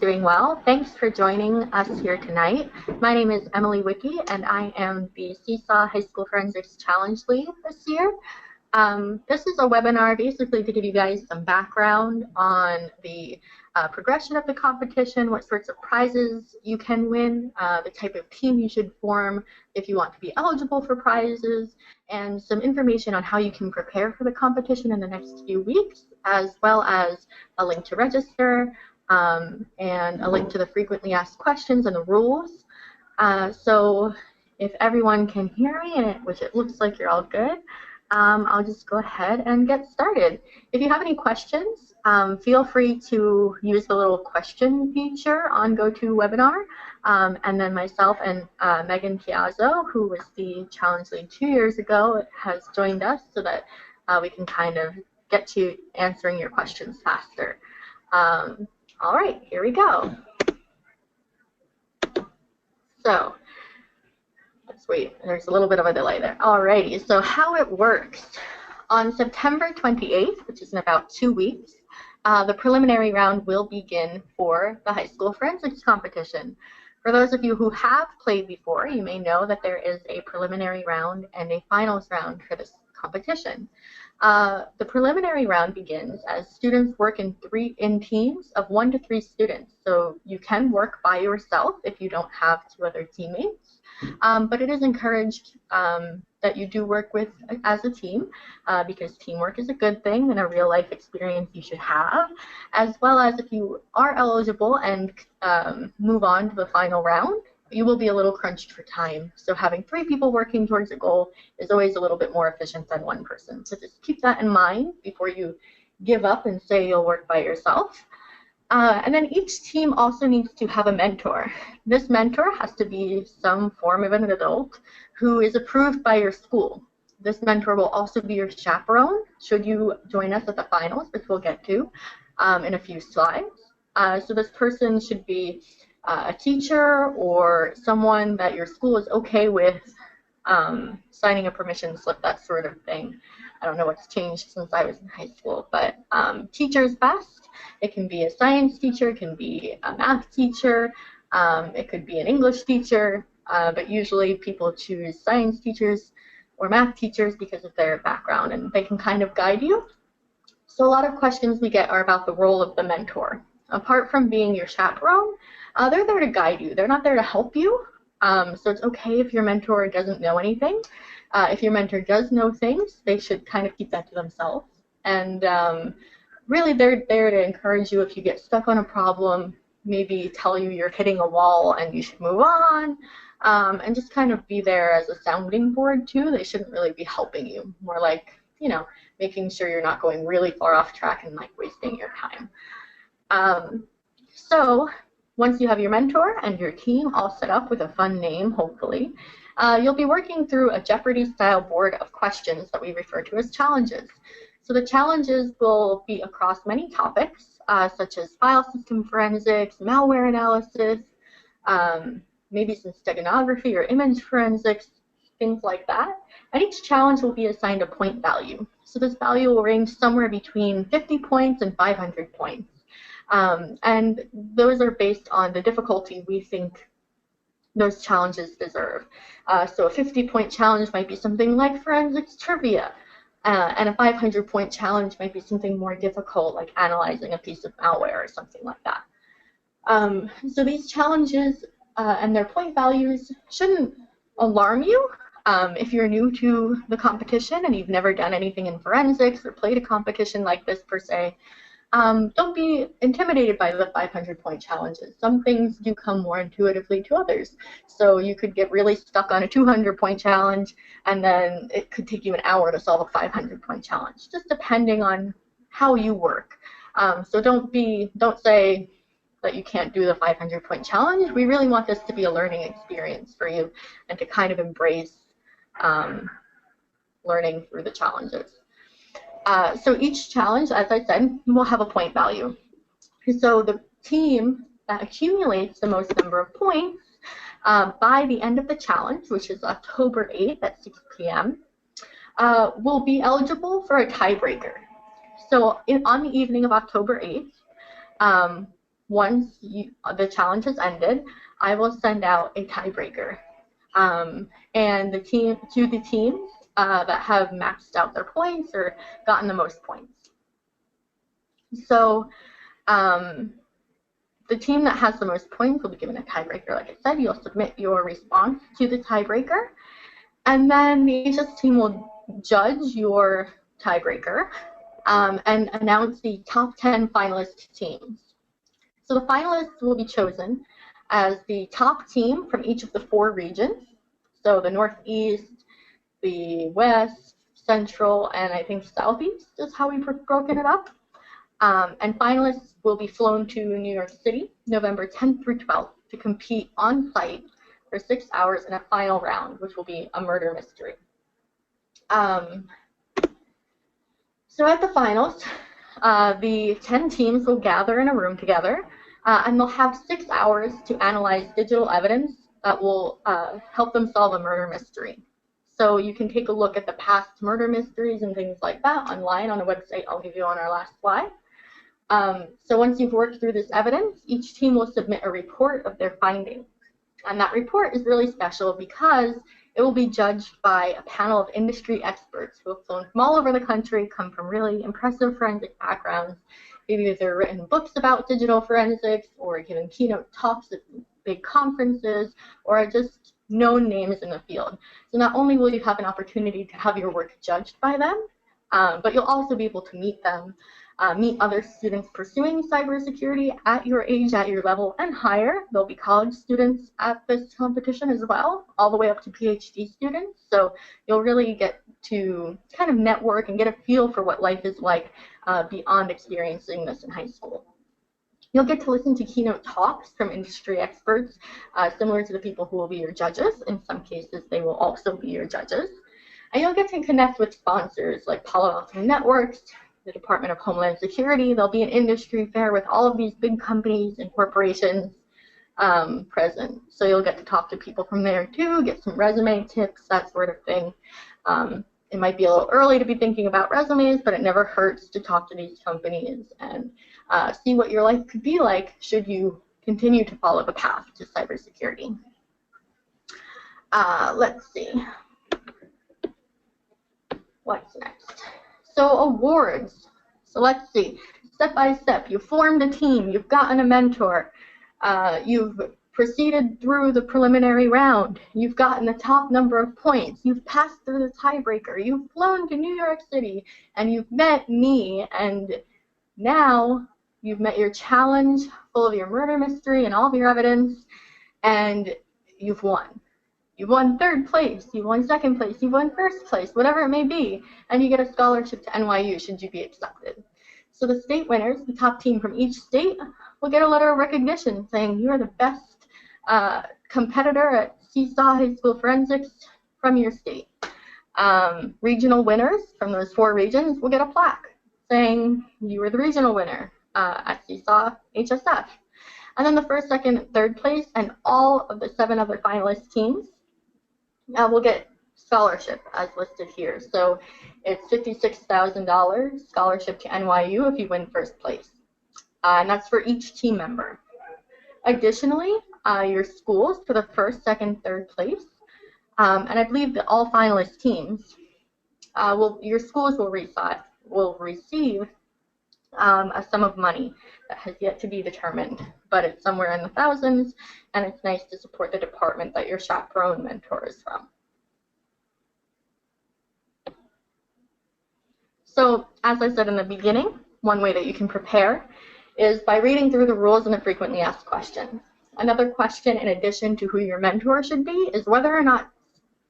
doing well. Thanks for joining us here tonight. My name is Emily Wicki, and I am the CSAW High School Forensics Challenge Lead this year. This is a webinar basically to give you guys some background on the progression of the competition, what sorts of prizes you can win, the type of team you should form if you want to be eligible for prizes, and some information on how you can prepare for the competition in the next few weeks, as well as a link to register and a link to the frequently asked questions and the rules. So if everyone can hear me, which it looks like you're all good, I'll just go ahead and get started. If you have any questions, feel free to use the little question feature on GoToWebinar, and then myself and Megan Piazzo, who was the challenge lead 2 years ago, has joined us so that we can kind of get to answering your questions faster. All right, here we go. So let's wait, there's a little bit of a delay there. Alrighty, so how it works. On September 28th, which is in about 2 weeks, the preliminary round will begin for the high school forensics competition. For those of you who have played before, you may know that there is a preliminary round and a finals round for this competition. The preliminary round begins as students work in teams of 1 to 3 students. So you can work by yourself if you don't have 2 other teammates. But it is encouraged that you do work as a team because teamwork is a good thing and a real life experience you should have, as well as if you are eligible and move on to the final round, you will be a little crunched for time. So having 3 people working towards a goal is always a little bit more efficient than 1 person. So just keep that in mind before you give up and say you'll work by yourself. And then each team also needs to have a mentor. This mentor has to be some form of an adult who is approved by your school. This mentor will also be your chaperone should you join us at the finals, which we'll get to in a few slides. So this person should be a teacher or someone that your school is okay with signing a permission slip, that sort of thing. I don't know what's changed since I was in high school, but teacher's best. It can be a science teacher, it can be a math teacher, it could be an English teacher, but usually people choose science teachers or math teachers because of their background, and they can kind of guide you. So a lot of questions we get are about the role of the mentor. Apart from being your chaperone, they're there to guide you. They're not there to help you. So it's okay if your mentor doesn't know anything. If your mentor does know things, they should kind of keep that to themselves. And really, they're there to encourage you if you get stuck on a problem, maybe tell you you're hitting a wall and you should move on, and just kind of be there as a sounding board too. They shouldn't really be helping you, more like, you know, making sure you're not going really far off track and like wasting your time. So once you have your mentor and your team all set up with a fun name, hopefully, you'll be working through a Jeopardy-style board of questions that we refer to as challenges. So the challenges will be across many topics, such as file system forensics, malware analysis, maybe some steganography or image forensics, things like that. And each challenge will be assigned a point value. So this value will range somewhere between 50 points and 500 points. And those are based on the difficulty we think those challenges deserve. So a 50-point challenge might be something like forensics trivia, and a 500-point challenge might be something more difficult, like analyzing a piece of malware or something like that. So these challenges and their point values shouldn't alarm you. If you're new to the competition and you've never done anything in forensics or played a competition like this per se, don't be intimidated by the 500-point challenges. Some things do come more intuitively to others. So you could get really stuck on a 200-point challenge, and then it could take you an hour to solve a 500-point challenge, just depending on how you work. So don't say that you can't do the 500-point challenge. We really want this to be a learning experience for you and to kind of embrace learning through the challenges. So each challenge, as I said, will have a point value. So the team that accumulates the most number of points by the end of the challenge, which is October 8th at 6 p.m., will be eligible for a tiebreaker. So on the evening of October 8th, once the challenge has ended, I will send out a tiebreaker. And the teams that have maxed out their points or gotten the most points. So the team that has the most points will be given a tiebreaker. Like I said, you'll submit your response to the tiebreaker, and then the HS team will judge your tiebreaker and announce the top 10 finalist teams. So the finalists will be chosen as the top team from each of the 4 regions. So the Northeast, the West, Central, and I think Southeast is how we've broken it up. And finalists will be flown to New York City November 10th through 12th to compete on site for 6 hours in a final round, which will be a murder mystery. So at the finals, the 10 teams will gather in a room together, and they'll have 6 hours to analyze digital evidence that will help them solve a murder mystery. So you can take a look at the past murder mysteries and things like that online on a website I'll give you on our last slide. So once you've worked through this evidence, each team will submit a report of their findings. And that report is really special because it will be judged by a panel of industry experts who have flown from all over the country, come from really impressive forensic backgrounds. Maybe they've written books about digital forensics or given keynote talks at big conferences or are just known names in the field. So not only will you have an opportunity to have your work judged by them, but you'll also be able to meet them, meet other students pursuing cybersecurity at your age, at your level, and higher. There'll be college students at this competition as well, all the way up to PhD students. So you'll really get to kind of network and get a feel for what life is like beyond experiencing this in high school. You'll get to listen to keynote talks from industry experts, similar to the people who will be your judges. In some cases, they will also be your judges. And you'll get to connect with sponsors like Palo Alto Networks, the Department of Homeland Security. There'll be an industry fair with all of these big companies and corporations present. So you'll get to talk to people from there too, get some resume tips, that sort of thing. It might be a little early to be thinking about resumes, but it never hurts to talk to these companies and see what your life could be like should you continue to follow the path to cybersecurity. Let's see. What's next? So awards. So let's see. Step by step, you formed a team, you've gotten a mentor, you've proceeded through the preliminary round, you've gotten the top number of points, you've passed through the tiebreaker, you've flown to New York City, and you've met me, and now you've met your challenge full of your murder mystery and all of your evidence, and you've won. You've won 3rd place, you've won 2nd place, you've won 1st place, whatever it may be, and you get a scholarship to NYU should you be accepted. So the state winners, the top team from each state, will get a letter of recognition saying you are the best competitor at CSAW High School Forensics from your state. Regional winners from those 4 regions will get a plaque saying you were the regional winner at CSAW HSF. And then the 1st, 2nd, 3rd place and all of the 7 other finalist teams will get scholarship as listed here. So it's $56,000 scholarship to NYU if you win 1st place. And that's for each team member. Additionally, your schools for the 1st, 2nd, 3rd place, and I believe that all finalist teams, your schools will receive a sum of money that has yet to be determined, but it's somewhere in the thousands, and it's nice to support the department that your chaperone mentor is from. So, as I said in the beginning, one way that you can prepare is by reading through the rules and the frequently asked questions. Another question in addition to who your mentor should be is whether or not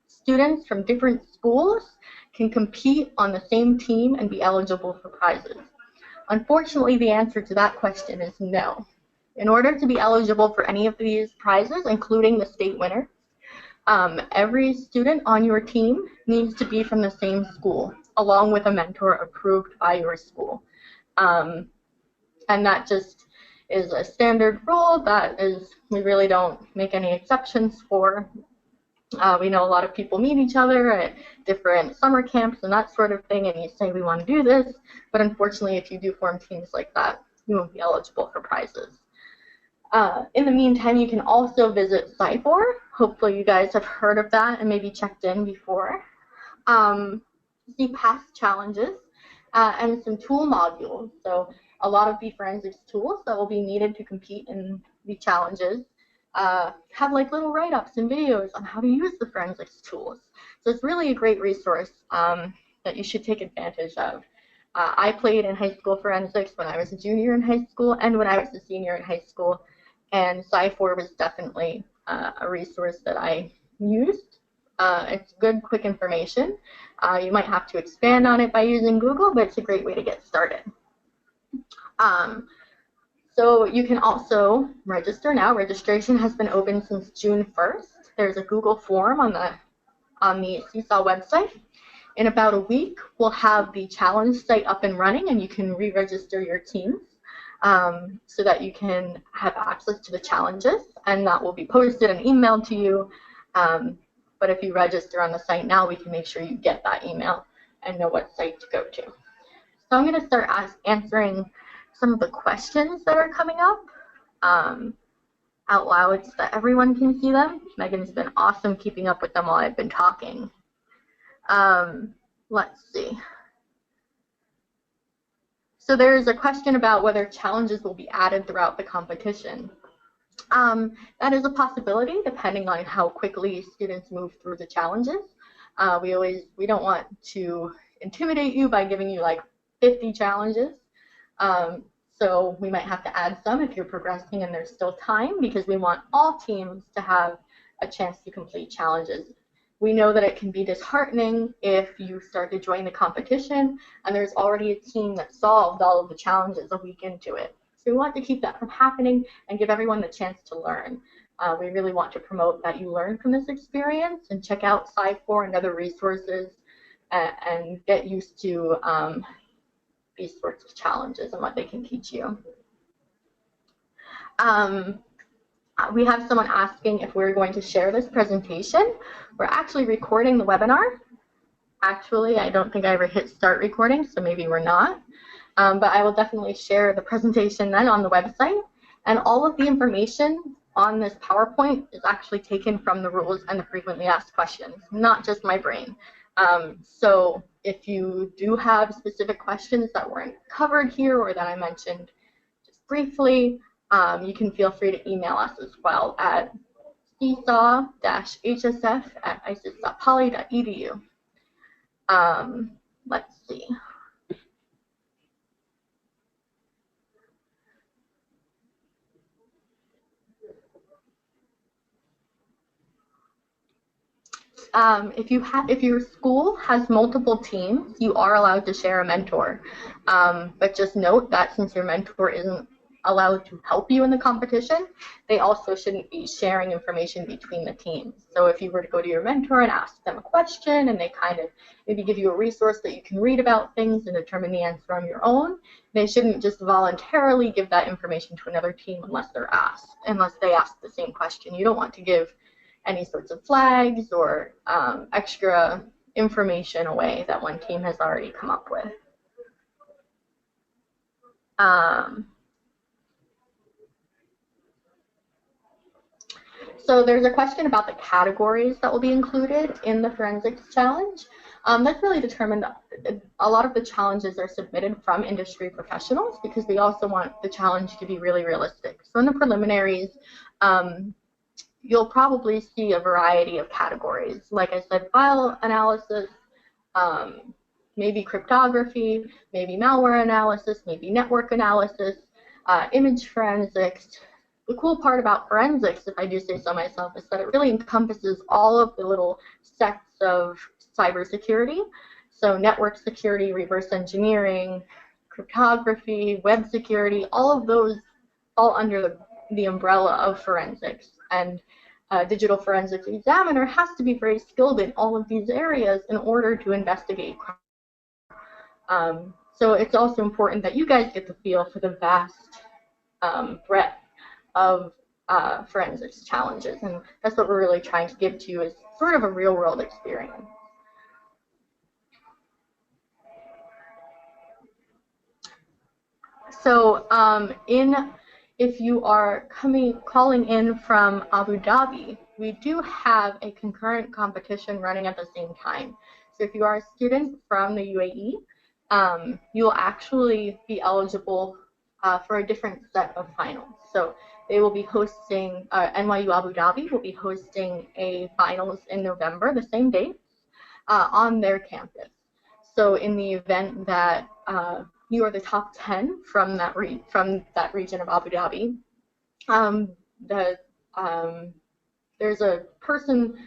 students from different schools can compete on the same team and be eligible for prizes. Unfortunately, the answer to that question is no. In order to be eligible for any of these prizes, including the state winner, every student on your team needs to be from the same school, along with a mentor approved by your school. And that just is a standard rule that we really don't make any exceptions for. We know a lot of people meet each other at different summer camps and that sort of thing, and you say we want to do this, but unfortunately if you do form teams like that, you won't be eligible for prizes. In the meantime, you can also visit CSAW. Hopefully you guys have heard of that and maybe checked in before. See past challenges and some tool modules. So a lot of the forensics tools that will be needed to compete in the challenges have like little write-ups and videos on how to use the forensics tools. So it's really a great resource that you should take advantage of. I played in high school forensics when I was a junior in high school and when I was a senior in high school, and CSAW was definitely a resource that I used. It's good, quick information. You might have to expand on it by using Google, but it's a great way to get started. So you can also register now. Registration has been open since June 1st. There's a Google form on the CSAW website. In about a week, we'll have the challenge site up and running, and you can re-register your teams so that you can have access to the challenges, and that will be posted and emailed to you. But if you register on the site now, we can make sure you get that email and know what site to go to. So I'm going to start answering some of the questions that are coming up out loud so that everyone can see them. Megan's been awesome keeping up with them while I've been talking. Let's see. So there's a question about whether challenges will be added throughout the competition. That is a possibility depending on how quickly students move through the challenges. We don't want to intimidate you by giving you like 50 challenges. So we might have to add some if you're progressing and there's still time, because we want all teams to have a chance to complete challenges. We know that it can be disheartening if you start to join the competition and there's already a team that solved all of the challenges a week into it. So we want to keep that from happening and give everyone the chance to learn. We really want to promote that you learn from this experience and check out CSAW and other resources and get used to these sorts of challenges and what they can teach you. We have someone asking if we're going to share this presentation. We're actually recording the webinar. Actually, I don't think I ever hit start recording, so maybe we're not. But I will definitely share the presentation then on the website. And all of the information on this PowerPoint is actually taken from the rules and the frequently asked questions, not just my brain. So if you do have specific questions that weren't covered here or that I mentioned just briefly, you can feel free to email us as well at CSAW-HSF@isis.poly.edu. Let's see. If your school has multiple teams, you are allowed to share a mentor. But just note that since your mentor isn't allowed to help you in the competition, they also shouldn't be sharing information between the teams. So if you were to go to your mentor and ask them a question and they kind of maybe give you a resource that you can read about things and determine the answer on your own, they shouldn't just voluntarily give that information to another team unless they ask the same question. You don't want to give any sorts of flags or extra information away that one team has already come up with. So there's a question about the categories that will be included in the forensics challenge. That's really determined. A lot of the challenges are submitted from industry professionals because we also want the challenge to be really realistic. So in the preliminaries, you'll probably see a variety of categories. Like I said, file analysis, maybe cryptography, maybe malware analysis, maybe network analysis, image forensics. The cool part about forensics, if I do say so myself, is that it really encompasses all of the little sects of cybersecurity. So network security, reverse engineering, cryptography, web security, all of those fall under the umbrella of forensics. And a digital forensics examiner has to be very skilled in all of these areas in order to investigate crime. So it's also important that you guys get the feel for the vast breadth of forensics challenges, and that's what we're really trying to give to you, is sort of a real-world experience. So in if you are calling in from Abu Dhabi, we do have a concurrent competition running at the same time. So if you are a student from the UAE, you'll actually be eligible for a different set of finals. So they will be hosting, NYU Abu Dhabi will be hosting a finals in November, the same day, on their campus. So in the event that you are the top 10 from that region of Abu Dhabi, there's a person,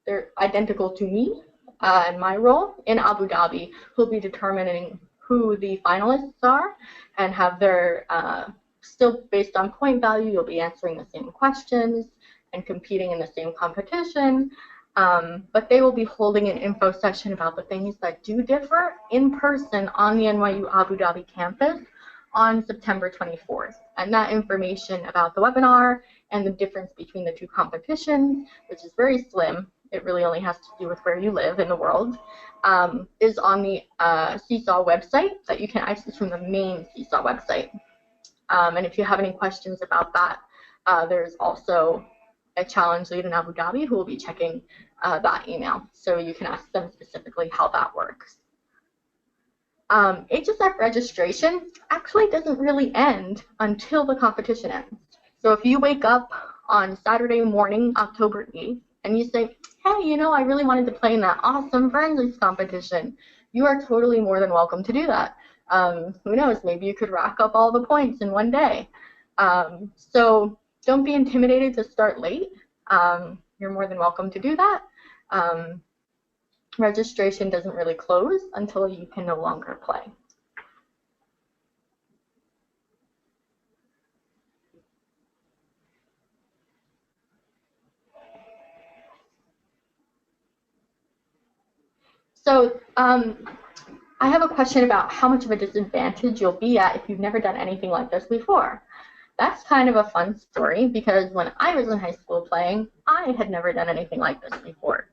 they're identical to me and my role in Abu Dhabi, who'll be determining who the finalists are and have their, still based on point value, you'll be answering the same questions and competing in the same competition. But they will be holding an info session about the things that do differ in person on the NYU Abu Dhabi campus on September 24th. And that information about the webinar and the difference between the two competitions, which is very slim, it really only has to do with where you live in the world, is on the CSAW website that you can access from the main CSAW website. And if you have any questions about that, there's also a challenge lead in Abu Dhabi who will be checking that email. So you can ask them specifically how that works. HSF registration actually doesn't really end until the competition ends. So if you wake up on Saturday morning, October 8th, and you say, hey, you know, I really wanted to play in that awesome forensics competition, you are totally more than welcome to do that. Who knows, maybe you could rack up all the points in one day. So don't be intimidated to start late. You're more than welcome to do that. Registration doesn't really close until you can no longer play. So I have a question about how much of a disadvantage you'll be at if you've never done anything like this before. That's kind of a fun story because when I was in high school playing, I had never done anything like this before.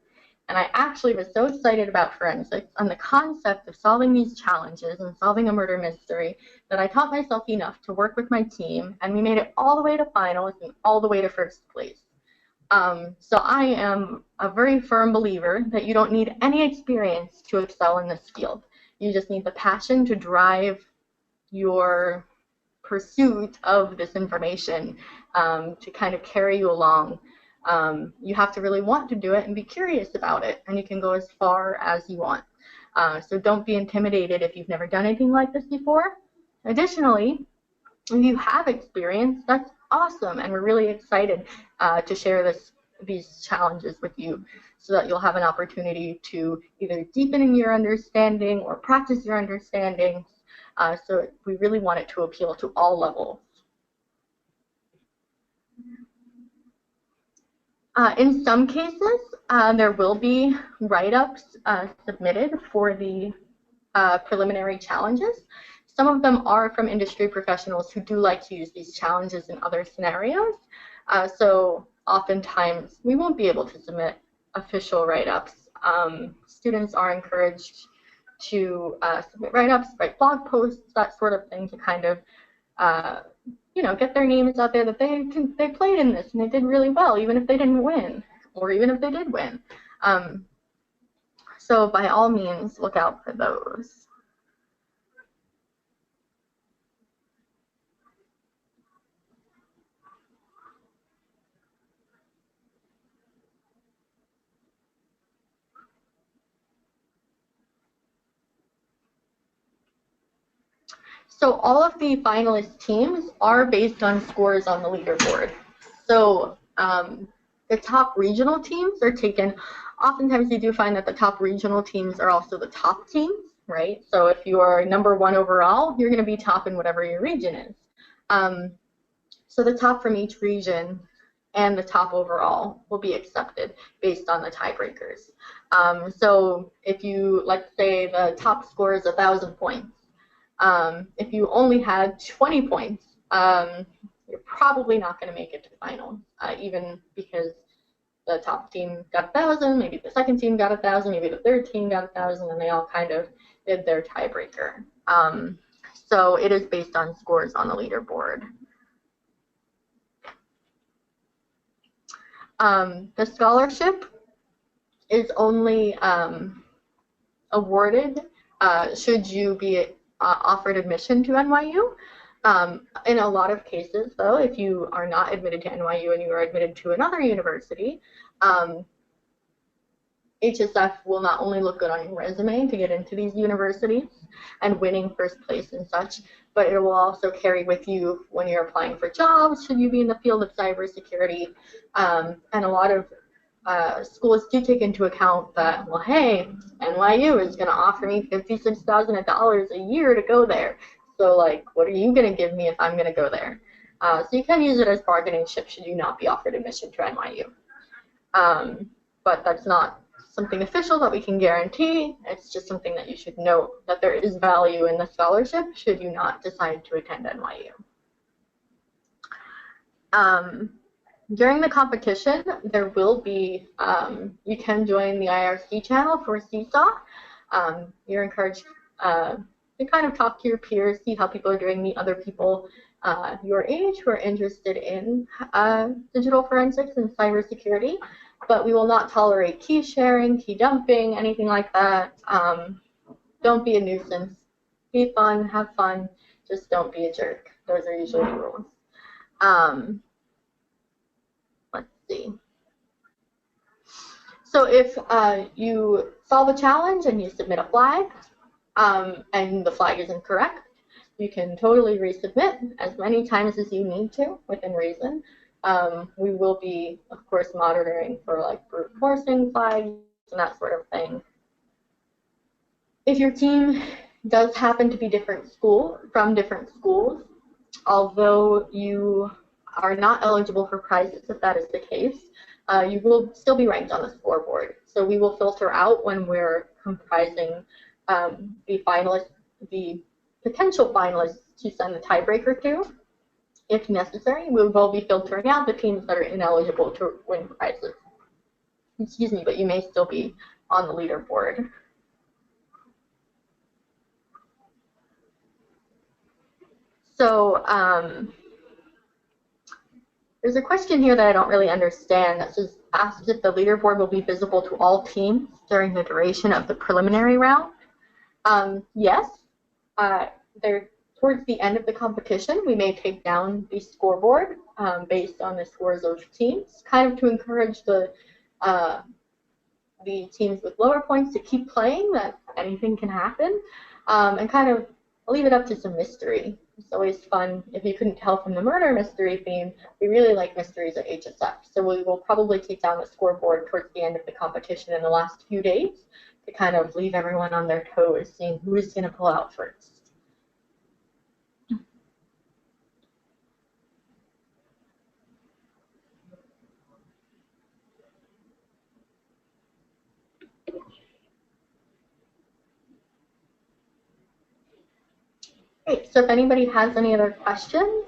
And I actually was so excited about forensics and the concept of solving these challenges and solving a murder mystery that I taught myself enough to work with my team, and we made it all the way to finals and all the way to first place. So I am a very firm believer that you don't need any experience to excel in this field. You just need the passion to drive your pursuit of this information to kind of carry you along. You have to really want to do it and be curious about it, and you can go as far as you want. So don't be intimidated if you've never done anything like this before. Additionally, if you have experience, that's awesome, and we're really excited to share these challenges with you so that you'll have an opportunity to either deepen your understanding or practice your understanding. So we really want it to appeal to all levels. In some cases, there will be write-ups submitted for the preliminary challenges. Some of them are from industry professionals who do like to use these challenges in other scenarios. So oftentimes, we won't be able to submit official write-ups. Students are encouraged to submit write-ups, write blog posts, that sort of thing to kind of you know, get their names out there that they played in this and they did really well, even if they didn't win, or even if they did win. So by all means, look out for those. So all of the finalist teams are based on scores on the leaderboard. So the top regional teams are taken. Oftentimes you do find that the top regional teams are also the top teams, right? So if you are #1 overall, you're going to be top in whatever your region is. So the top from each region and the top overall will be accepted based on the tiebreakers. So if you, let's say the top score is 1,000 points, if you only had 20 points, you're probably not going to make it to the final, even because the top team got 1,000, maybe the second team got 1,000, maybe the third team got 1,000, and they all kind of did their tiebreaker. So it is based on scores on the leaderboard. The scholarship is only awarded should you be offered admission to NYU. In a lot of cases, though, if you are not admitted to NYU and you are admitted to another university, HSF will not only look good on your resume to get into these universities and winning first place and such, but it will also carry with you when you're applying for jobs, should you be in the field of cybersecurity. And a lot of schools do take into account that, well, hey, NYU is going to offer me $56,000 a year to go there. So, like, what are you going to give me if I'm going to go there? So you can use it as bargaining chip should you not be offered admission to NYU. But that's not something official that we can guarantee. It's just something that you should note, that there is value in the scholarship should you not decide to attend NYU. During the competition, there will be, you can join the IRC channel for CSAW. You're encouraged to kind of talk to your peers, see how people are doing, meet other people your age who are interested in digital forensics and cybersecurity. But we will not tolerate key sharing, key dumping, anything like that. Don't be a nuisance. Be fun, have fun, just don't be a jerk. Those are usually the rules. Let's see. So if you solve a challenge and you submit a flag and the flag is incorrect, you can totally resubmit as many times as you need to within reason. We will be, of course, monitoring for like brute forcing flags and that sort of thing. If your team does happen to be from different schools, although you are not eligible for prizes if that is the case, you will still be ranked on the scoreboard. So we will filter out when we're comprising the potential finalists to send the tiebreaker to. If necessary, we will be filtering out the teams that are ineligible to win prizes. Excuse me, but you may still be on the leaderboard. So there's a question here that I don't really understand that asks if the leaderboard will be visible to all teams during the duration of the preliminary round. Yes. Towards the end of the competition, we may take down the scoreboard based on the scores of teams, kind of to encourage the teams with lower points to keep playing, that anything can happen, and kind of leave it up to some mystery. It's always fun. If you couldn't tell from the murder mystery theme, we really like mysteries at HSF. So we will probably take down the scoreboard towards the end of the competition in the last few days to kind of leave everyone on their toes, seeing who is going to pull out first. Great, so if anybody has any other questions,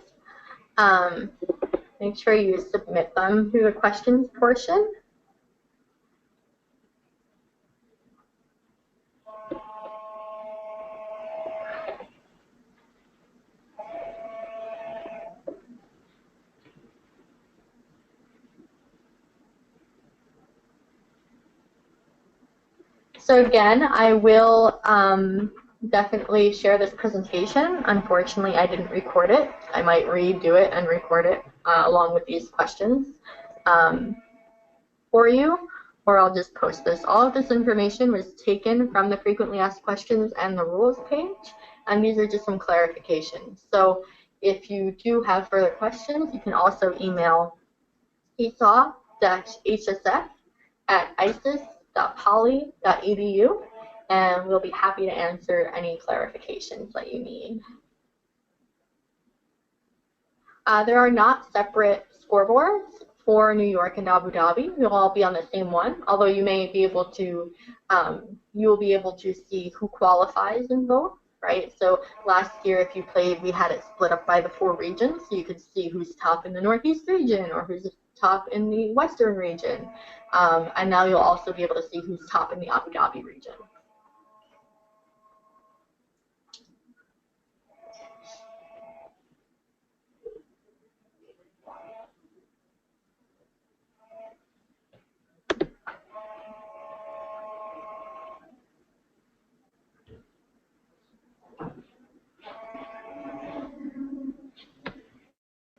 make sure you submit them through the questions portion. So again, I will definitely share this presentation. Unfortunately, I didn't record it. I might redo it and record it along with these questions for you, or I'll just post this. All of this information was taken from the frequently asked questions and the rules page, and these are just some clarifications. So if you do have further questions, you can also email CSAW-HSF@isis.poly.edu, and we'll be happy to answer any clarifications that you need. There are not separate scoreboards for New York and Abu Dhabi. You'll all be on the same one, although you may be able to, you will be able to see who qualifies in both, right? So last year, if you played, we had it split up by the 4 regions, so you could see who's top in the Northeast region or who's top in the Western region. And now you'll also be able to see who's top in the Abu Dhabi region.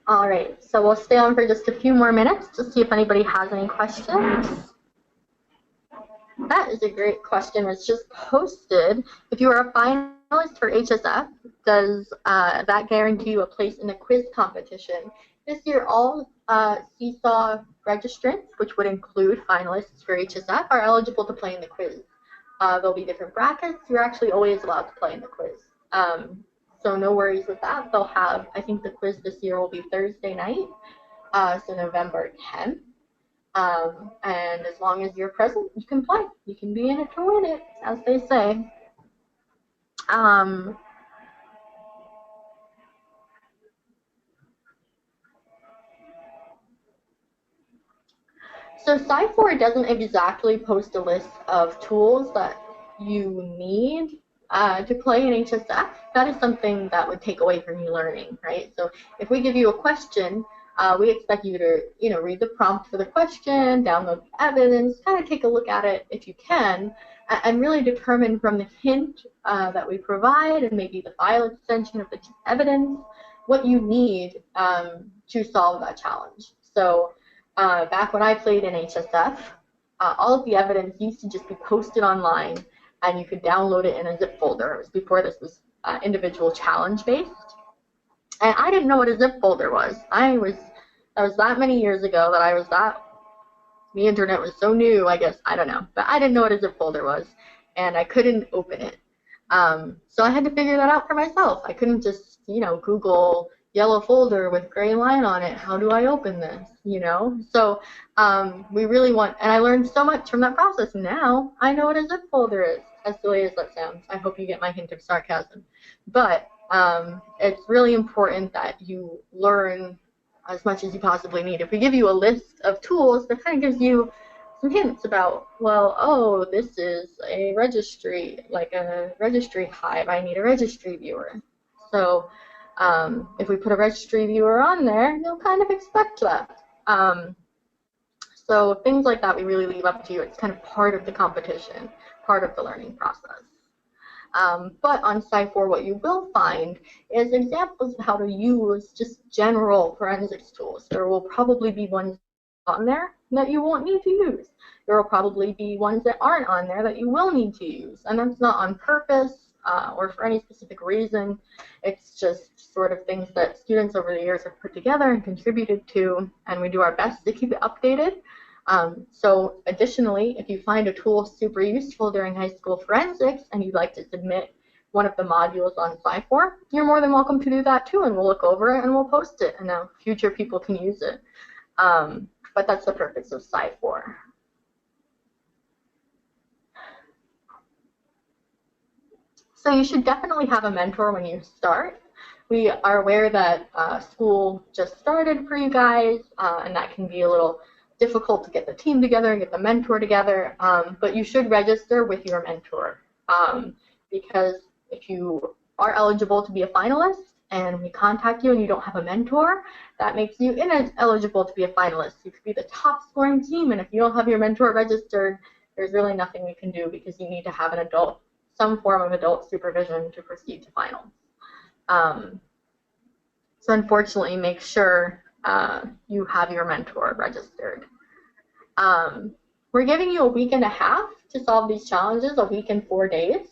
All right, so we'll stay on for just a few more minutes to see if anybody has any questions. That is a great question. It's just posted. If you are a finalist for HSF, does that guarantee you a place in the quiz competition? This year, all CSAW registrants, which would include finalists for HSF, are eligible to play in the quiz. There'll be different brackets. You're actually always allowed to play in the quiz. So no worries with that. They'll have, I think the quiz this year will be Thursday night, so November 10th. And as long as you're present, you can play. You can be in it to win it, as they say. So CSAW doesn't exactly post a list of tools that you need to play in HSF. That is something that would take away from you learning, right? So if we give you a question, we expect you to, read the prompt for the question, download the evidence, kind of take a look at it if you can, and really determine from the hint that we provide and maybe the file extension of the evidence what you need to solve that challenge. So back when I played in HSF, all of the evidence used to just be posted online, and you could download it in a zip folder. It was before this was individual challenge based. And I didn't know what a zip folder was. That was that many years ago that the internet was so new, I guess, I don't know. But I didn't know what a zip folder was, and I couldn't open it. So I had to figure that out for myself. I couldn't just, Google yellow folder with gray line on it. How do I open this, So we really want, and I learned so much from that process. Now I know what a zip folder is, as silly as that sounds. I hope you get my hint of sarcasm. But it's really important that you learn as much as you possibly need. If we give you a list of tools, that kind of gives you some hints about, well, oh, this is a registry, like a registry hive. I need a registry viewer. So if we put a registry viewer on there, you'll kind of expect that. So things like that we really leave up to you. It's kind of part of the competition, part of the learning process. But on CSAW, what you will find is examples of how to use just general forensics tools. There will probably be ones on there that you won't need to use. There will probably be ones that aren't on there that you will need to use. And that's not on purpose or for any specific reason. It's just sort of things that students over the years have put together and contributed to, and we do our best to keep it updated. So additionally, if you find a tool super useful during high school forensics and you'd like to submit one of the modules on CSAW, you're more than welcome to do that too, and we'll look over it and we'll post it, and now future people can use it. But that's the purpose of CSAW. So you should definitely have a mentor when you start. We are aware that school just started for you guys, and that can be a little difficult to get the team together and get the mentor together, but you should register with your mentor because if you are eligible to be a finalist and we contact you and you don't have a mentor, that makes you ineligible to be a finalist. You could be the top scoring team, and if you don't have your mentor registered, there's really nothing we can do because you need to have an adult, some form of adult supervision to proceed to finals. So unfortunately, make sure you have your mentor registered. We're giving you a week and a half to solve these challenges, a week and 4 days.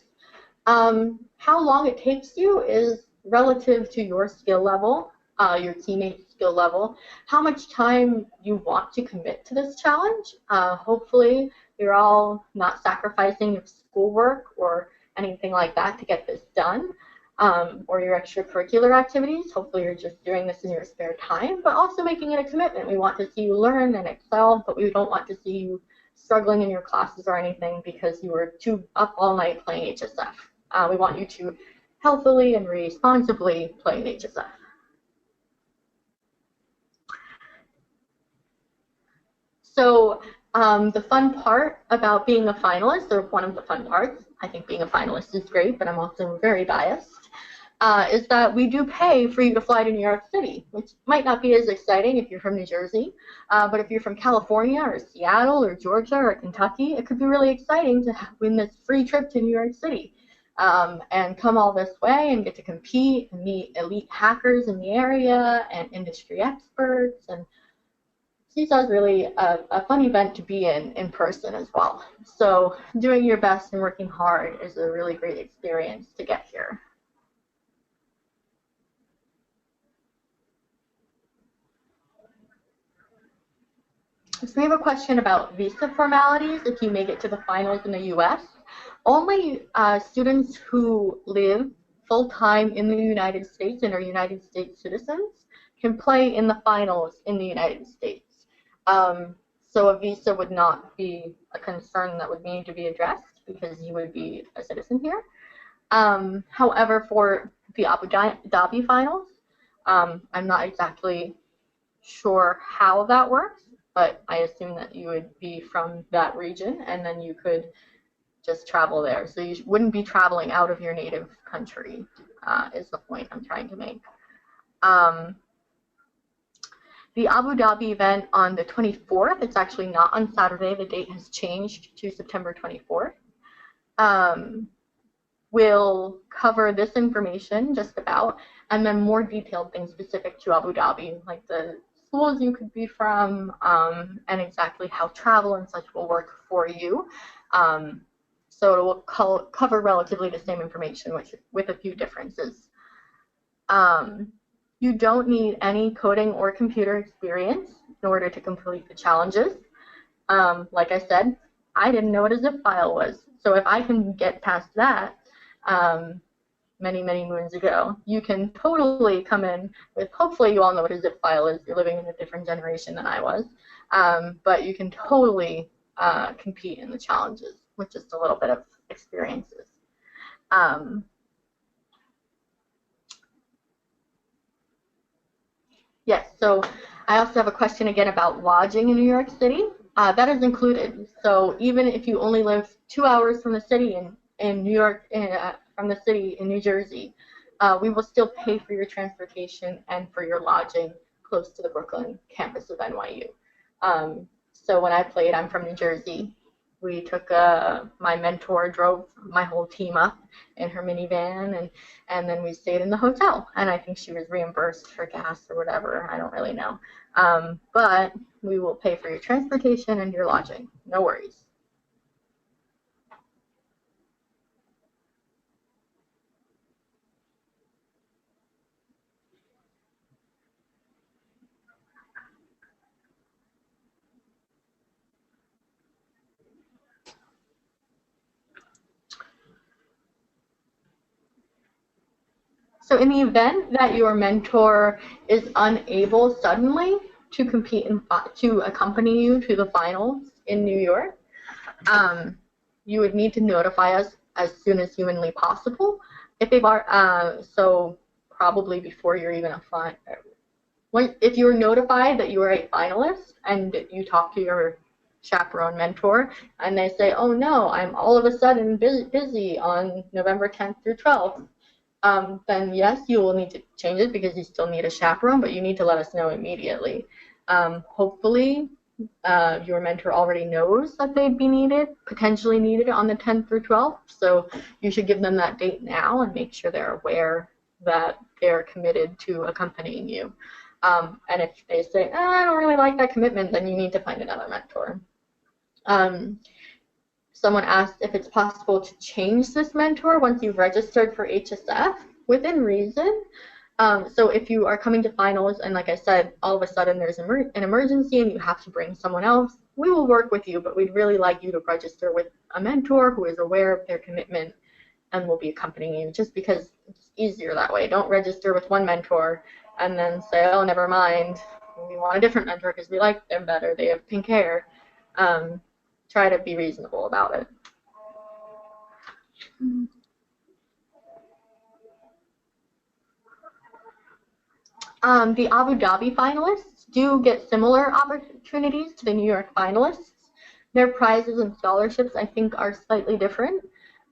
How long it takes you is relative to your skill level, your teammates' skill level, how much time you want to commit to this challenge. Hopefully, you're all not sacrificing your schoolwork or anything like that to get this done. Or your extracurricular activities. Hopefully you're just doing this in your spare time, but also making it a commitment. We want to see you learn and excel, but we don't want to see you struggling in your classes or anything because you were too up all night playing HSF. We want you to healthily and responsibly play in HSF. So the fun part about being a finalist, or one of the fun parts, I think being a finalist is great, but I'm also very biased, is that we do pay for you to fly to New York City, which might not be as exciting if you're from New Jersey, but if you're from California or Seattle or Georgia or Kentucky, it could be really exciting to win this free trip to New York City. and come all this way and get to compete and meet elite hackers in the area and industry experts. And CSAW is really a fun event to be in person as well. So doing your best and working hard is a really great experience to get here. So we have a question about visa formalities if you make it to the finals in the US. Only students who live full-time in the United States and are United States citizens can play in the finals in the United States. So a visa would not be a concern that would need to be addressed because you would be a citizen here. However, for the Abu Dhabi finals, I'm not exactly sure how that works, but I assume that you would be from that region and then you could just travel there. So you wouldn't be traveling out of your native country, is the point I'm trying to make. The Abu Dhabi event on the 24th, it's actually not on Saturday, the date has changed to September 24th. We'll cover this information just about, and then more detailed things specific to Abu Dhabi, like the schools you could be from, and exactly how travel and such will work for you. So it will cover relatively the same information with a few differences. You don't need any coding or computer experience in order to complete the challenges. Like I said, I didn't know what a zip file was. So if I can get past that many, many moons ago, you can totally come in with, hopefully you all know what a zip file is. You're living in a different generation than I was. But you can totally compete in the challenges with just a little bit of experiences. Yes, so I also have a question again about lodging in New York City. That is included. So even if you only live 2 hours from the city in New York, from the city in New Jersey, we will still pay for your transportation and for your lodging close to the Brooklyn campus of NYU. So when I played, I'm from New Jersey. We took, my mentor drove my whole team up in her minivan, and then we stayed in the hotel. And I think she was reimbursed for gas or whatever. I don't really know. But we will pay for your transportation and your lodging. No worries. So in the event that your mentor is unable suddenly to compete to accompany you to the finals in New York, you would need to notify us as soon as humanly possible. If they've so probably before you're even a if you're notified that you are a finalist and you talk to your chaperone mentor and they say, oh no, I'm all of a sudden busy on November 10th through 12th, then yes, you will need to change it because you still need a chaperone, but you need to let us know immediately. Hopefully, your mentor already knows that they'd be potentially needed on the 10th through 12th, so you should give them that date now and make sure they're aware that they're committed to accompanying you. And if they say, I don't really like that commitment, then you need to find another mentor. Someone asked if it's possible to change this mentor once you've registered for HSF within reason. So if you are coming to finals and, like I said, all of a sudden there's an emergency and you have to bring someone else, we will work with you, but we'd really like you to register with a mentor who is aware of their commitment and will be accompanying you, just because it's easier that way. Don't register with one mentor and then say, oh, never mind, we want a different mentor because we like them better, they have pink hair. Try to be reasonable about it. The Abu Dhabi finalists do get similar opportunities to the New York finalists. Their prizes and scholarships, I think, are slightly different.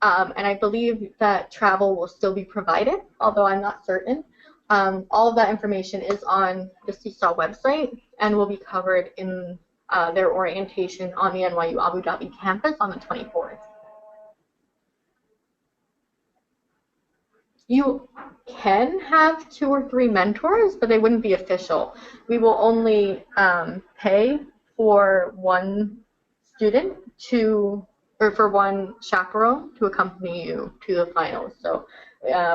And I believe that travel will still be provided, although I'm not certain. All of that information is on the CSAW website and will be covered in their orientation on the NYU Abu Dhabi campus on the 24th. You can have 2 or 3 mentors, but they wouldn't be official. We will only pay for one student or for one chaperone to accompany you to the finals. So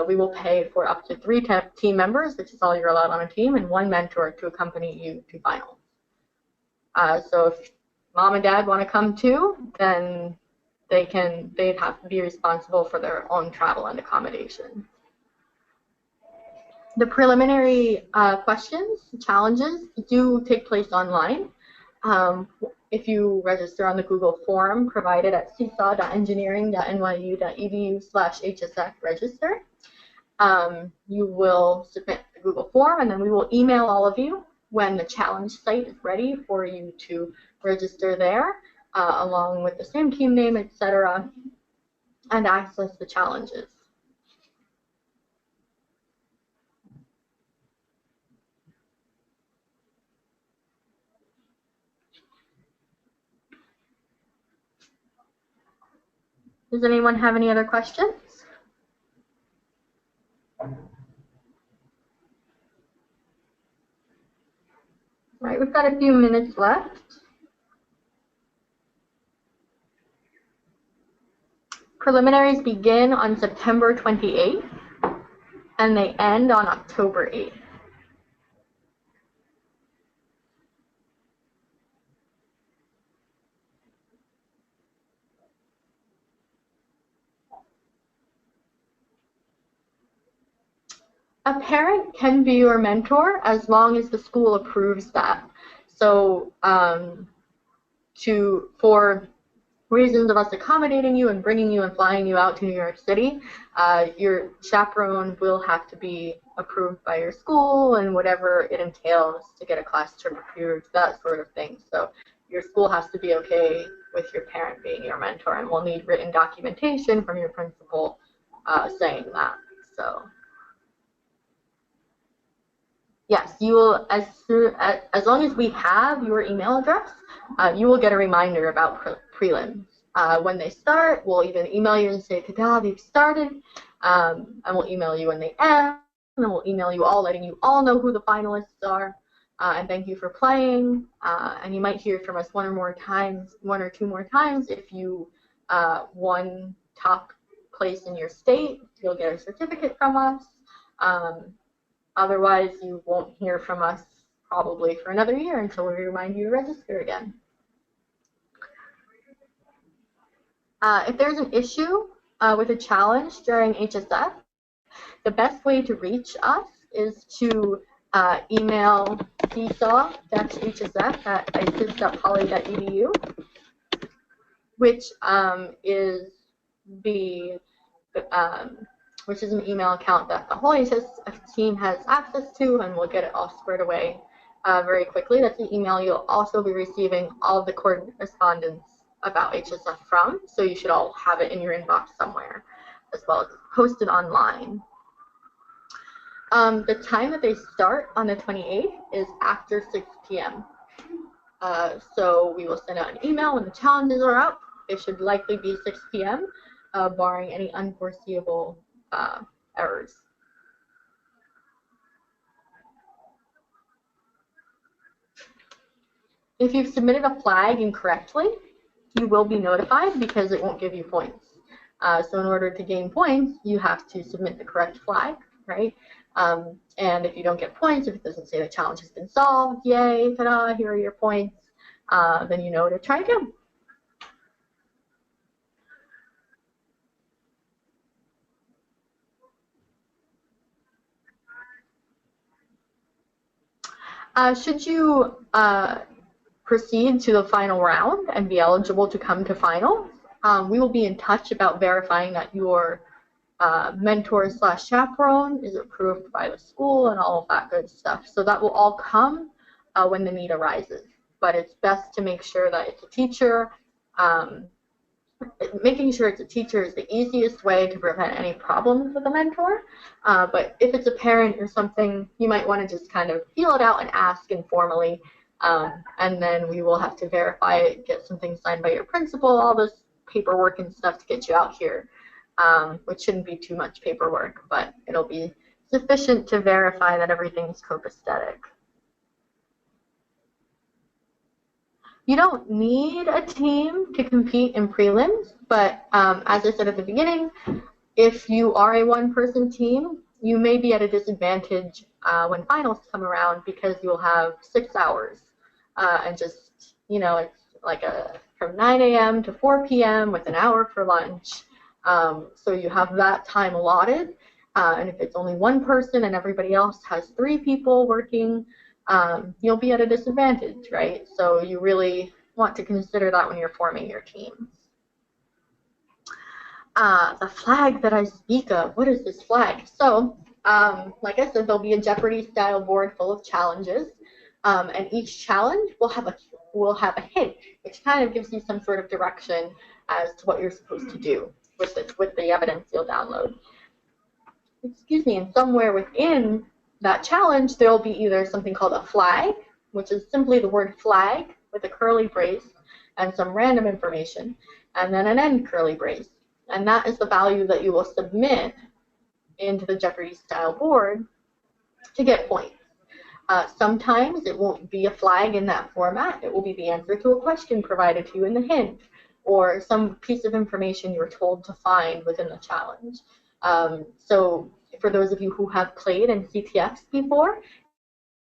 we will pay for up to 3 team members, which is all you're allowed on a team, and one mentor to accompany you to finals. So if mom and dad want to come too, then they'd have to be responsible for their own travel and accommodation. The preliminary questions, challenges, do take place online. If you register on the Google form provided at csaw.engineering.nyu.edu/HSF register, you will submit the Google form, and then we will email all of you when the challenge site is ready for you to register there, along with the same team name, etc., and access the challenges. Does anyone have any other questions? All right, we've got a few minutes left. Preliminaries begin on September 28th, and they end on October 8th. A parent can be your mentor as long as the school approves that. So for reasons of us accommodating you and bringing you and flying you out to New York City, your chaperone will have to be approved by your school and whatever it entails to get a class trip approved, that sort of thing. So your school has to be okay with your parent being your mentor, and we'll need written documentation from your principal saying that. So yes, you will, as long as we have your email address, you will get a reminder about prelims. When they start, we'll even email you and say, ta-da, they've started, and we'll email you when they end, and we'll email you all, letting you all know who the finalists are, and thank you for playing, and you might hear from us one or two more times. If you won top place in your state, you'll get a certificate from us. Otherwise, you won't hear from us probably for another year until we remind you to register again. If there's an issue with a challenge during HSF, the best way to reach us is to email CSAW-HSF@isis.poly.edu, which is an email account that the whole HSF team has access to, and we'll get it all squared away very quickly. That's the email you'll also be receiving all of the correspondence about HSF from, so you should all have it in your inbox somewhere, as well as posted online. The time that they start on the 28th is after 6 p.m. So we will send out an email when the challenges are up. It should likely be 6 p.m., barring any unforeseeable errors. If you've submitted a flag incorrectly, you will be notified because it won't give you points. So in order to gain points, you have to submit the correct flag, right? And if you don't get points, if it doesn't say the challenge has been solved, yay, ta-da, here are your points, then you know to try again. Should you proceed to the final round and be eligible to come to finals, we will be in touch about verifying that your mentor/chaperone is approved by the school and all of that good stuff. So that will all come when the need arises. But it's best to make sure that it's a teacher. Making sure it's a teacher is the easiest way to prevent any problems with a mentor. But if it's a parent or something, you might want to just kind of feel it out and ask informally. And then we will have to verify it, get some things signed by your principal, all this paperwork and stuff to get you out here. which shouldn't be too much paperwork, but it'll be sufficient to verify that everything's copacetic. You don't need a team to compete in prelims, but as I said at the beginning, if you are a one-person team, you may be at a disadvantage when finals come around because you'll have 6 hours and just, you know, it's like from 9 a.m. to 4 p.m. with an hour for lunch. So you have that time allotted. And if it's only one person and everybody else has 3 people working, you'll be at a disadvantage, right? So you really want to consider that when you're forming your teams. The flag that I speak of, what is this flag? So, like I said, there'll be a Jeopardy-style board full of challenges, and each challenge will have a hint, which kind of gives you some sort of direction as to what you're supposed to do with the evidence you'll download. Excuse me, and somewhere within that challenge, there will be either something called a flag, which is simply the word flag with a curly brace and some random information, and then an end curly brace. And that is the value that you will submit into the Jeopardy-style board to get points. Sometimes it won't be a flag in that format. It will be the answer to a question provided to you in the hint, or some piece of information you're told to find within the challenge. So for those of you who have played in CTFs before,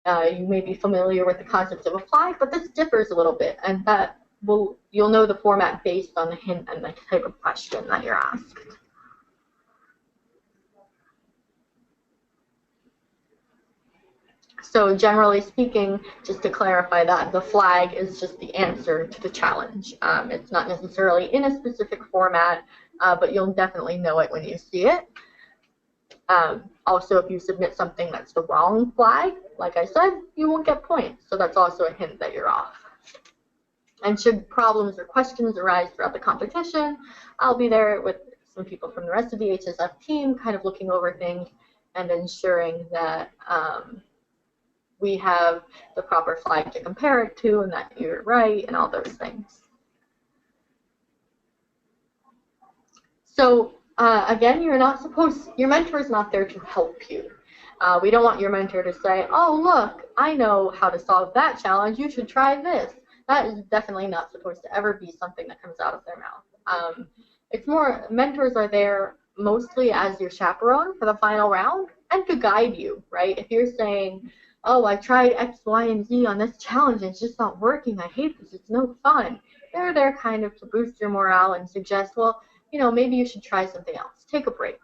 you may be familiar with the concept of a flag, but this differs a little bit, and that you'll know the format based on the hint and the type of question that you're asked. So generally speaking, just to clarify that, the flag is just the answer to the challenge. It's not necessarily in a specific format, but you'll definitely know it when you see it. Also, if you submit something that's the wrong flag, like I said, you won't get points. So that's also a hint that you're off. And should problems or questions arise throughout the competition, I'll be there with some people from the rest of the HSF team kind of looking over things and ensuring that we have the proper flag to compare it to and that you're right and all those things. So again, your mentor is not there to help you. We don't want your mentor to say, oh, look, I know how to solve that challenge. You should try this. That is definitely not supposed to ever be something that comes out of their mouth. It's more, mentors are there mostly as your chaperone for the final round and to guide you, right? If you're saying, oh, I tried X, Y, and Z on this challenge and it's just not working. I hate this. It's no fun. They're there kind of to boost your morale and suggest, well, you know, maybe you should try something else. Take a break.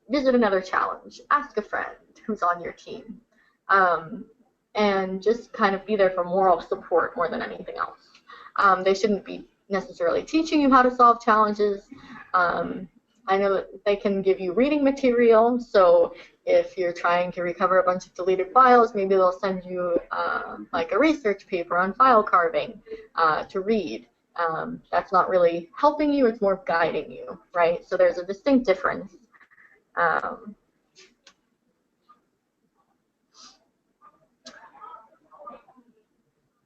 Visit another challenge. Ask a friend who's on your team. And just kind of be there for moral support more than anything else. They shouldn't be necessarily teaching you how to solve challenges. I know that they can give you reading material, so if you're trying to recover a bunch of deleted files, maybe they'll send you like a research paper on file carving to read. That's not really helping you, it's more guiding you, right? So there's a distinct difference.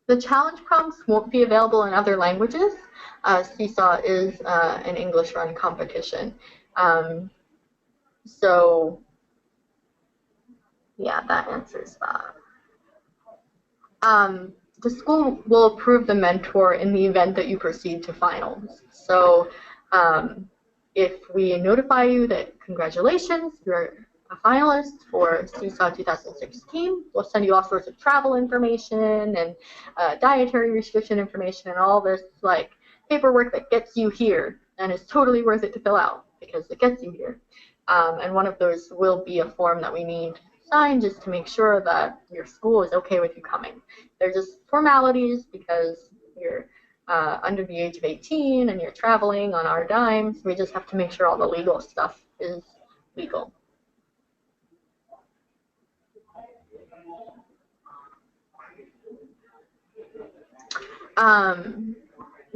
The challenge prompts won't be available in other languages. CSAW is an English-run competition. So, yeah, that answers that. The school will approve the mentor in the event that you proceed to finals. So, if we notify you that congratulations, you're a finalist for CSAW 2016, we'll send you all sorts of travel information and dietary restriction information and all this like paperwork that gets you here and is totally worth it to fill out because it gets you here. And one of those will be a form that we need signed just to make sure that your school is okay with you coming. They're just formalities because you're under the age of 18 and you're traveling on our dime, so we just have to make sure all the legal stuff is legal.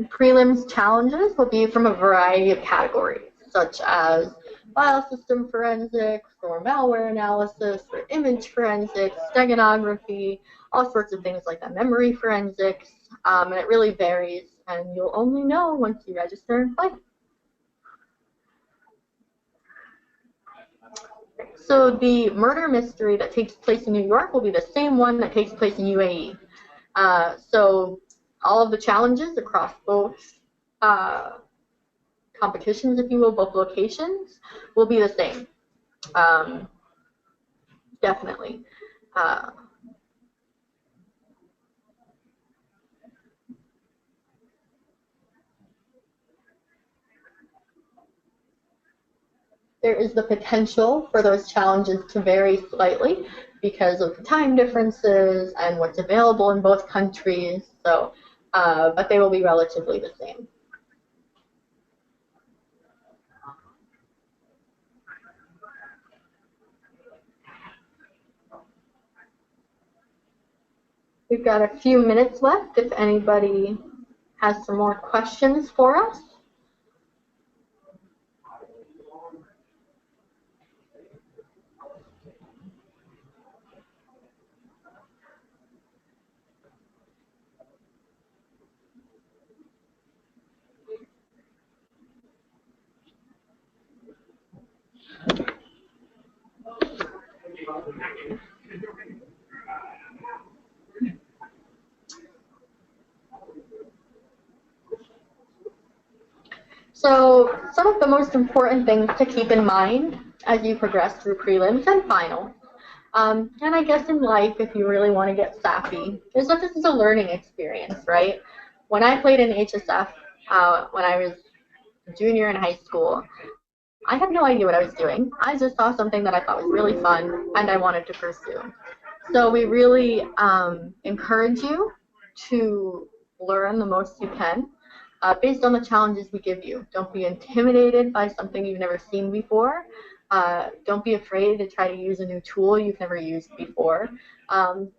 Prelims challenges will be from a variety of categories, such as file system forensics, or malware analysis, or image forensics, steganography, all sorts of things like that, memory forensics, and it really varies, and you'll only know once you register and play. So the murder mystery that takes place in New York will be the same one that takes place in UAE. So all of the challenges across both competitions, if you will, both locations, will be the same. Definitely. There is the potential for those challenges to vary slightly because of the time differences and what's available in both countries. So, but they will be relatively the same. We've got a few minutes left if anybody has some more questions for us. So some of the most important things to keep in mind as you progress through prelims and finals, and I guess in life, if you really want to get sappy, is that this is a learning experience, right? When I played in HSF, when I was a junior in high school, I had no idea what I was doing. I just saw something that I thought was really fun and I wanted to pursue. So we really encourage you to learn the most you can based on the challenges we give you. Don't be intimidated by something you've never seen before. Don't be afraid to try to use a new tool you've never used before.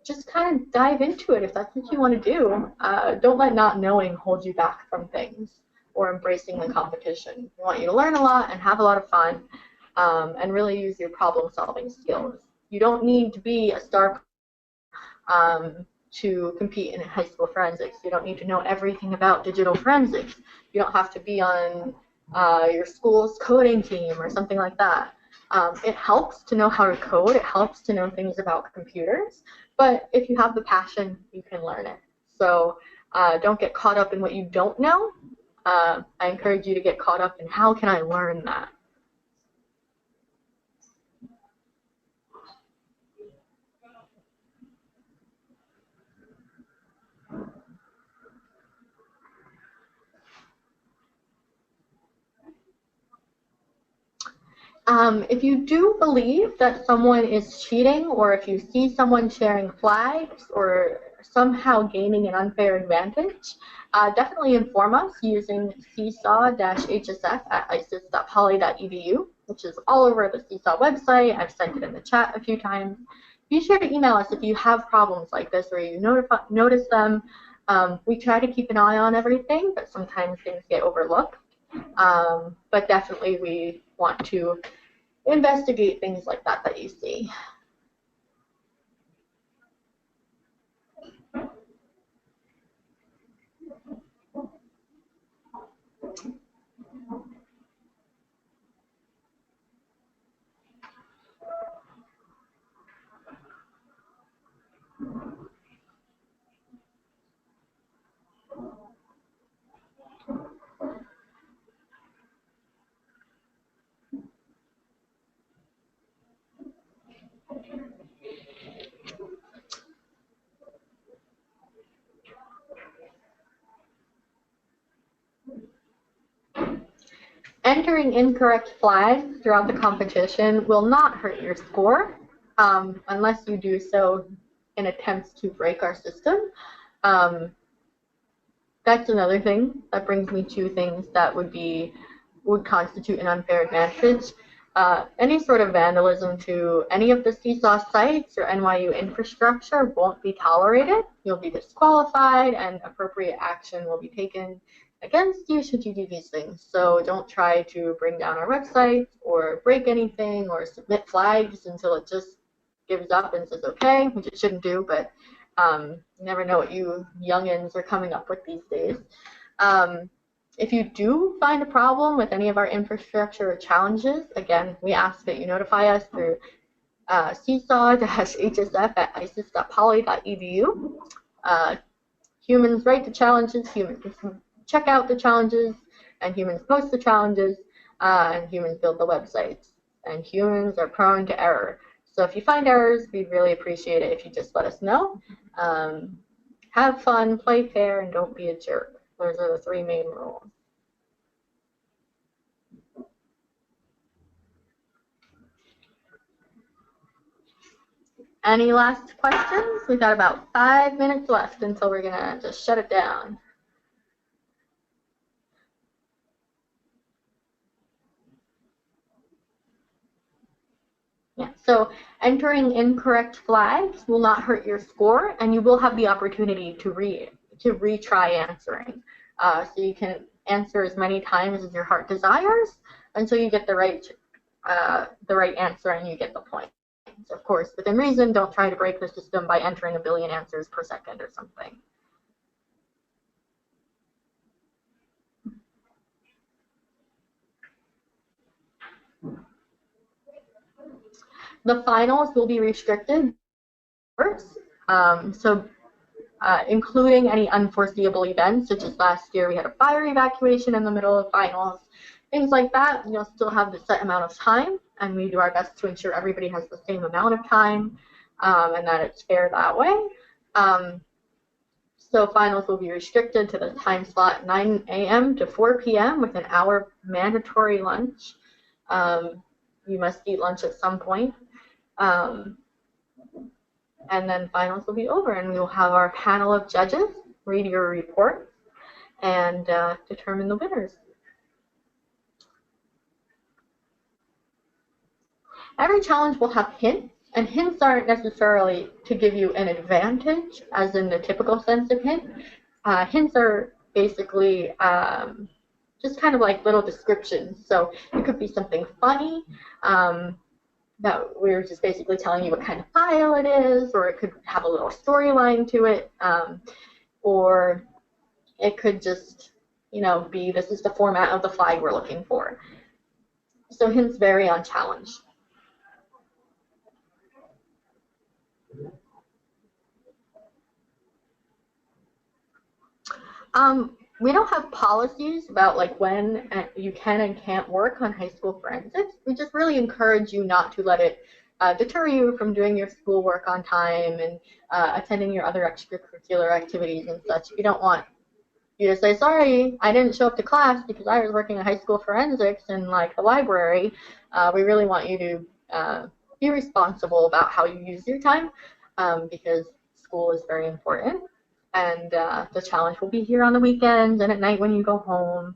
Just kind of dive into it if that's what you want to do. Don't let not knowing hold you back from things or embracing the competition. We want you to learn a lot and have a lot of fun and really use your problem-solving skills. You don't need to be a star to compete in high school forensics. You don't need to know everything about digital forensics. You don't have to be on your school's coding team or something like that. It helps to know how to code. It helps to know things about computers. But if you have the passion, you can learn it. So don't get caught up in what you don't know. I encourage you to get caught up in how can I learn that. If you do believe that someone is cheating, or if you see someone sharing flags or somehow gaining an unfair advantage, definitely inform us using CSAW-HSF at isis.poly.edu, which is all over the CSAW website. I've sent it in the chat a few times. Be sure to email us if you have problems like this or you notice them. We try to keep an eye on everything, but sometimes things get overlooked. But definitely we want to investigate things like that that you see. Entering incorrect flags throughout the competition will not hurt your score unless you do so in attempts to break our system. That's another thing that brings me to things that would constitute an unfair advantage. Any sort of vandalism to any of the CSAW sites or NYU infrastructure won't be tolerated. You'll be disqualified and appropriate action will be taken against you should you do these things. So don't try to bring down our website or break anything or submit flags until it just gives up and says okay, which it shouldn't do, but you never know what you youngins are coming up with these days. If you do find a problem with any of our infrastructure challenges, again, we ask that you notify us through CSAW-HSF@isis.poly.edu. Humans write the challenges, humans check out the challenges, and humans post the challenges, and humans build the websites. And humans are prone to error. So if you find errors, we'd really appreciate it if you just let us know. Have fun, play fair, and don't be a jerk. Those are the 3 main rules. Any last questions? We've got about 5 minutes left until we're going to just shut it down. Yeah, so entering incorrect flags will not hurt your score, and you will have the opportunity to retry answering. So you can answer as many times as your heart desires until you get the right answer and you get the point. Of course, within reason, don't try to break the system by entering 1 billion answers per second or something. The finals will be restricted, including any unforeseeable events, such as last year we had a fire evacuation in the middle of finals, things like that. You'll still have the set amount of time, and we do our best to ensure everybody has the same amount of time, and that it's fair that way. So finals will be restricted to the time slot 9 a.m. to 4 p.m. with an hour mandatory lunch. You must eat lunch at some point. And then finals will be over, and we will have our panel of judges read your report and determine the winners. Every challenge will have hints, and hints aren't necessarily to give you an advantage, as in the typical sense of hint. Hints are basically just kind of like little descriptions. So it could be something funny, that we're just basically telling you what kind of file it is, or it could have a little storyline to it, or it could just, be this is the format of the flag we're looking for. So hints vary on challenge. We don't have policies about like when you can and can't work on high school forensics. We just really encourage you not to let it deter you from doing your schoolwork on time and attending your other extracurricular activities and such. We don't want you to say, sorry, I didn't show up to class because I was working in high school forensics in like the library. We really want you to be responsible about how you use your time, because school is very important. And the challenge will be here on the weekends and at night when you go home.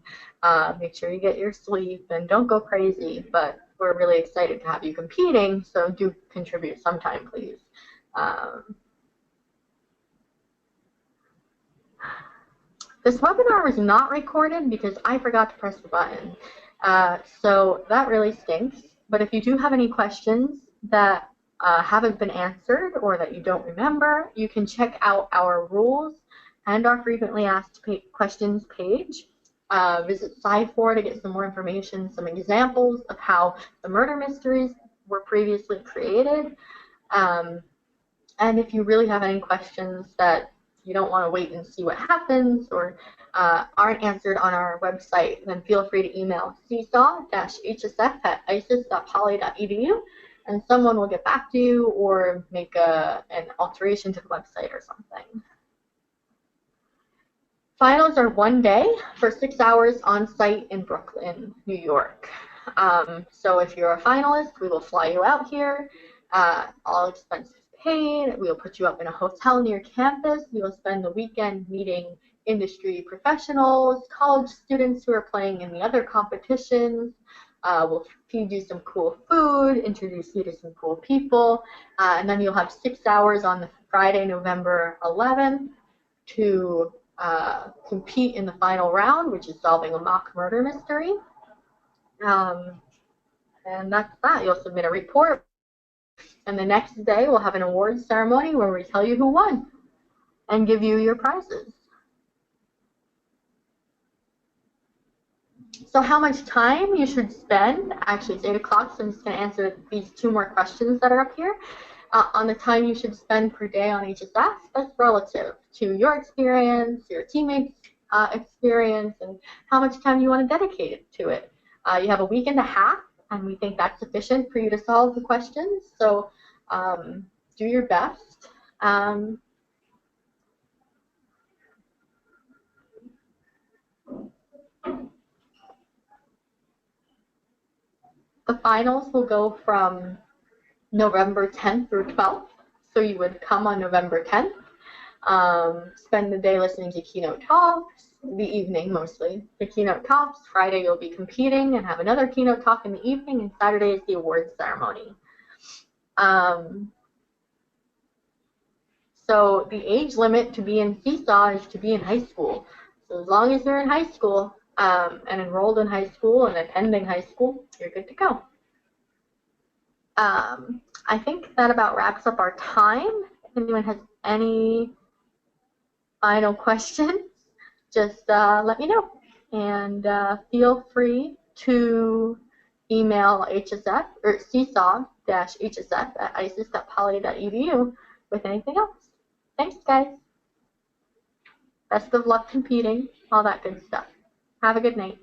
Make sure you get your sleep and don't go crazy, but we're really excited to have you competing, so do contribute sometime, please. This webinar was not recorded because I forgot to press the button. So that really stinks, but if you do have any questions that haven't been answered or that you don't remember, you can check out our rules and our frequently asked questions page. Visit Sci4 to get some more information, some examples of how the murder mysteries were previously created. And if you really have any questions that you don't want to wait and see what happens or aren't answered on our website, then feel free to email CSAW-HSF@isis.poly.edu, and someone will get back to you or make an alteration to the website or something. Finals are 1 day for 6 hours on site in Brooklyn, New York. So if you're a finalist, we will fly you out here, all expenses paid. We will put you up in a hotel near campus. We will spend the weekend meeting industry professionals, college students who are playing in the other competitions. We'll feed you some cool food, introduce you to some cool people, and then you'll have 6 hours on the Friday, November 11th to compete in the final round, which is solving a mock murder mystery. And that's that. You'll submit a report, and the next day we'll have an awards ceremony where we tell you who won and give you your prizes. So how much time you should spend, actually it's 8 o'clock, so I'm just going to answer these 2 more questions that are up here. On the time you should spend per day on HSF, that's relative to your experience, your teammates' experience, and how much time you want to dedicate to it. You have a week and a half, and we think that's sufficient for you to solve the questions, so do your best. The finals will go from November 10th through 12th. So you would come on November 10th, spend the day listening to keynote talks, the evening mostly, the keynote talks. Friday you'll be competing and have another keynote talk in the evening, and Saturday is the awards ceremony. So the age limit to be in CSAW is to be in high school. So as long as you're in high school and enrolled in high school and attending high school, you're good to go. I think that about wraps up our time. If anyone has any final questions, just let me know. And feel free to email HSF or CSAW-HSF@isis.poly.edu with anything else. Thanks, guys. Best of luck competing, all that good stuff. Have a good night.